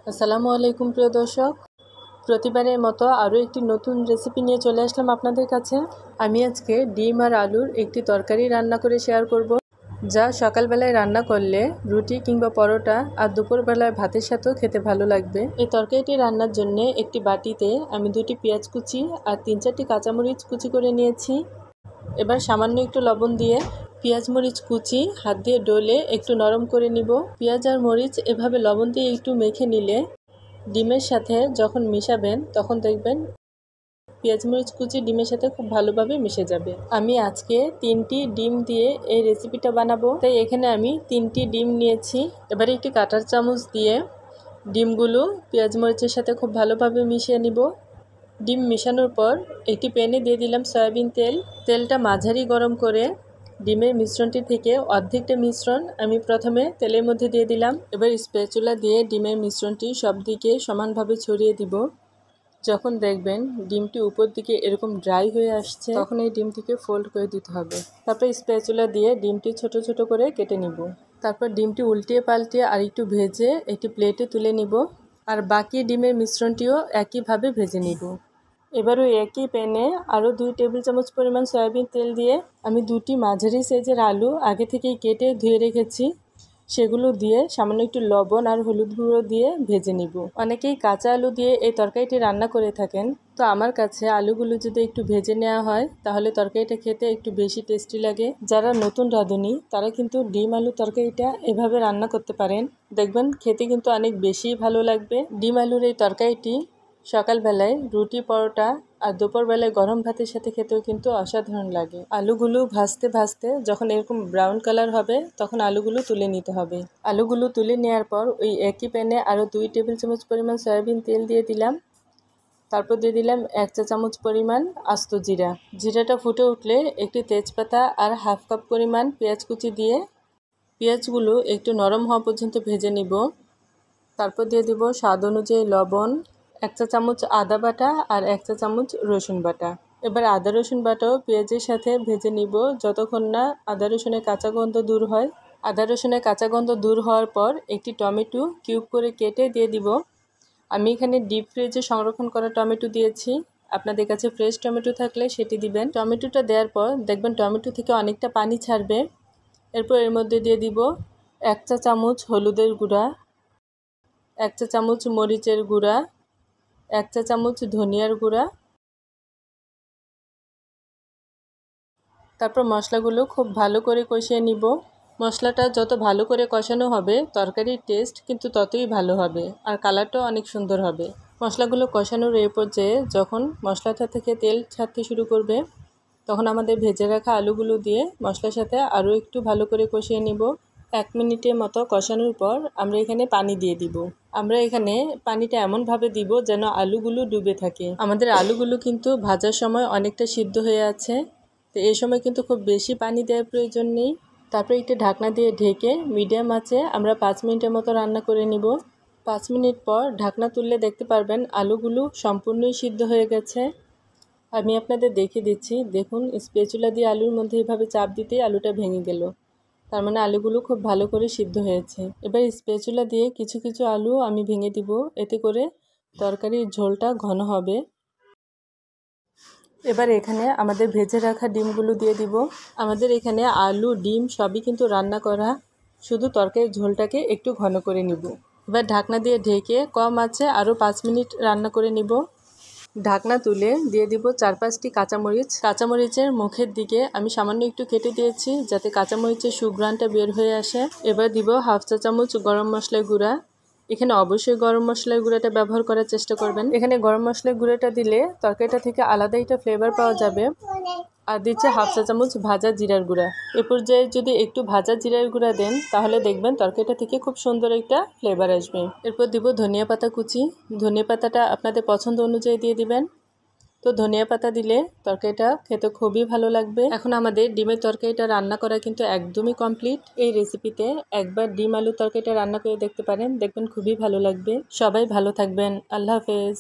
আসসালামু আলাইকুম প্রিয় দর্শক, প্রতিবারের মতো আরও একটি নতুন রেসিপি নিয়ে চলে আসলাম আপনাদের কাছে। আমি আজকে ডিম আর আলুর একটি তরকারি রান্না করে শেয়ার করব, যা সকালবেলায় রান্না করলে রুটি কিংবা পরোটা আর দুপুরবেলায় ভাতের সাথেও খেতে ভালো লাগবে। এই তরকারিটি রান্নার জন্য একটি বাটিতে আমি 2টি পেঁয়াজ কুচি আর 3-4টি কাঁচামরিচ কুচি করে নিয়েছি। এবার সামান্য একটু লবণ দিয়ে পেঁয়াজ মরিচ কুচি হাত দিয়ে ডলে একটু নরম করে নিব। পেঁয়াজ আর মরিচ এভাবে লবণ দিয়ে একটু মেখে নিলে ডিমের সাথে যখন মিশাবেন তখন দেখবেন পেঁয়াজ মরিচ কুচি ডিমের সাথে খুব ভালোভাবে মিশে যাবে। আমি আজকে 3টি ডিম দিয়ে এই রেসিপিটা বানাবো, তাই এখানে আমি 3টি ডিম নিয়েছি। এবারে একটি কাঁটার চামচ দিয়ে ডিমগুলো পেঁয়াজ মরিচের সাথে খুব ভালোভাবে মিশিয়ে নিব। ডিম মেশানোর পর একটি প্যানে দিয়ে দিলাম সয়াবিন তেল। তেলটা মাঝারি গরম করে ডিমের মিশ্রণটি থেকে অর্ধেকটা মিশ্রণ আমি প্রথমে তেলের মধ্যে দিয়ে দিলাম। এবার স্প্যাচুলা দিয়ে ডিমের মিশ্রণটি সব দিকে সমানভাবে ছড়িয়ে দিব। যখন দেখবেন ডিমটি উপর দিকে এরকম ড্রাই হয়ে আসছে, তখন এই ডিমটিকে ফোল্ড করে দিতে হবে। তারপর স্প্যাচুলা দিয়ে ডিমটি ছোট ছোট করে কেটে নিব। তারপর ডিমটি উল্টিয়ে পাল্টিয়ে আর একটু ভেজে একটি প্লেটে তুলে নিব, আর বাকি ডিমের মিশ্রণটিও একইভাবে ভেজে নিব। এবার ওই একই প্যানে আরও 2 টেবিল চামচ পরিমাণ সয়াবিন তেল দিয়ে আমি 2টি মাঝারি সাইজের আলু আগে থেকেই কেটে ধুয়ে রেখেছি, সেগুলো দিয়ে সামান্য একটু লবণ আর হলুদ গুঁড়ো দিয়ে ভেজে নিব। অনেকেই কাঁচা আলু দিয়ে এই তরকারিটি রান্না করে থাকেন, তো আমার কাছে আলুগুলো যদি একটু ভেজে নেওয়া হয় তাহলে তরকারিটা খেতে একটু বেশি টেস্টি লাগে। যারা নতুন রাঁধুনি তারা কিন্তু ডিম আলু তরকারিটা এভাবে রান্না করতে পারেন, দেখবেন খেতে কিন্তু অনেক বেশি ভালো লাগবে। ডিম আলুর এই তরকারিটি সকালবেলায় রুটি পরোটা আর দুপুরবেলায় গরম ভাতের সাথে খেতেও কিন্তু অসাধারণ লাগে। আলুগুলো ভাজতে ভাজতে যখন এরকম ব্রাউন কালার হবে তখন আলুগুলো তুলে নিতে হবে। আলুগুলো তুলে নেওয়ার পর ওই একই প্যানে আরও 2 টেবিল চামচ পরিমাণ সয়াবিন তেল দিয়ে দিলাম। তারপর দিয়ে দিলাম 1 চা চামচ পরিমাণ আস্ত জিরা। জিরাটা ফুটে উঠলে একটি তেজপাতা আর হাফ কাপ পরিমাণ পেঁয়াজ কুচি দিয়ে পেঁয়াজগুলো একটু নরম হওয়া পর্যন্ত ভেজে নিব। তারপর দিয়ে দিব স্বাদ অনুযায়ী লবণ, 1 চা চামচ আদা বাটা আর 1 চা চামচ রসুন বাটা। এবার আদা রসুন বাটাও পেঁয়াজের সাথে ভেজে নিব যতক্ষণ না আদা রসুনের কাঁচা গন্ধ দূর হয়। আদা রসুনের কাঁচা গন্ধ দূর হওয়ার পর একটি টমেটো কিউব করে কেটে দিয়ে দিব। আমি এখানে ডিপ ফ্রিজে সংরক্ষণ করা টমেটো দিয়েছি, আপনাদের কাছে ফ্রেশ টমেটো থাকলে সেটি দিবেন। টমেটোটা দেওয়ার পর দেখবেন টমেটো থেকে অনেকটা পানি ছাড়বে। এরপর এর মধ্যে দিয়ে দিব 1 চা চামচ হলুদের গুঁড়া, 1 চা চামচ মরিচের গুঁড়া, 1 চা চামচ ধনিয়ার গুঁড়া। তারপর মশলাগুলো খুব ভালো করে কষিয়ে নিব। মশলাটা যত ভালো করে কষানো হবে তরকারির টেস্ট কিন্তু ততই ভালো হবে আর কালারটাও অনেক সুন্দর হবে। মশলাগুলো কষানোর এই পর্যায়ে যখন মশলাটা থেকে তেল ছাড়তে শুরু করবে তখন আমাদের ভেজে রাখা আলুগুলো দিয়ে মশলার সাথে আরও একটু ভালো করে কষিয়ে নিব। 1 মিনিটের মতো কষানোর পর আমরা এখানে পানি দিয়ে দিব। আমরা এখানে পানিটা এমনভাবে দিব যেন আলুগুলো ডুবে থাকে। আমাদের আলুগুলো কিন্তু ভাজার সময় অনেকটা সিদ্ধ হয়ে আছে, তো এই সময় কিন্তু খুব বেশি পানি দেওয়ার প্রয়োজন নেই। তারপর একটু ঢাকনা দিয়ে ঢেকে মিডিয়াম আঁচে আমরা 5 মিনিটের মতো রান্না করে নিব। 5 মিনিট পর ঢাকনা তুললে দেখতে পারবেন আলুগুলো সম্পূর্ণই সিদ্ধ হয়ে গেছে। আমি আপনাদের দেখিয়ে দিচ্ছি, দেখুন স্প্যাচুলা দিয়ে আলুর মধ্যে এভাবে চাপ দিতেই আলুটা ভেঙে গেল, তার মানে আলুগুলো খুব ভালো করে সিদ্ধ হয়েছে। এবার স্প্যাচুলা দিয়ে কিছু কিছু আলু আমি ভেঙে দিব, এতে করে তরকারির ঝোলটা ঘন হবে। এবার এখানে আমাদের ভেজে রাখা ডিমগুলো দিয়ে দিব। আমাদের এখানে আলু ডিম সবই কিন্তু রান্না করা, শুধু তরকারির ঝোলটাকে একটু ঘন করে নিব। এবার ঢাকনা দিয়ে ঢেকে কম আঁচে আরও 5 মিনিট রান্না করে নিব। ঢাকনা তুলে দিয়ে দিব 4-5টি কাঁচামরিচ। কাঁচামরিচের মুখের দিকে আমি সামান্য একটু কেটে দিয়েছি যাতে কাঁচামরিচের সুঘ্রাণটা বের হয়ে আসে। এবার দিব হাফ চা চামচ গরম মশলার গুঁড়া। এখানে অবশ্যই গরম মশলার গুঁড়াটা ব্যবহার করার চেষ্টা করবেন। এখানে গরম মশলার গুঁড়াটা দিলে তরকারিটা থেকে আলাদা একটা ফ্লেভার পাওয়া যাবে। আর দিচ্ছে হাফ চা চামচ ভাজা জিরার গুঁড়া। এ পর্যায়ে যদি একটু ভাজা জিরার গুঁড়া দেন তাহলে দেখবেন তরকারিটা থেকে খুব সুন্দর একটা ফ্লেভার আসবে। এরপর দিব ধনিয়া পাতা কুচি। ধনিয়া পাতাটা আপনাদের পছন্দ অনুযায়ী দিয়ে দিবেন। তো ধনিয়া পাতা দিলে তরকারিটা খেতে খুবই ভালো লাগবে। এখন আমাদের ডিমের তরকারিটা রান্না করা কিন্তু একদমই কমপ্লিট। এই রেসিপিতে একবার ডিম আলু তরকারিটা রান্না করে দেখতে পারেন, দেখবেন খুবই ভালো লাগবে। সবাই ভালো থাকবেন। আল্লাহ হাফেজ।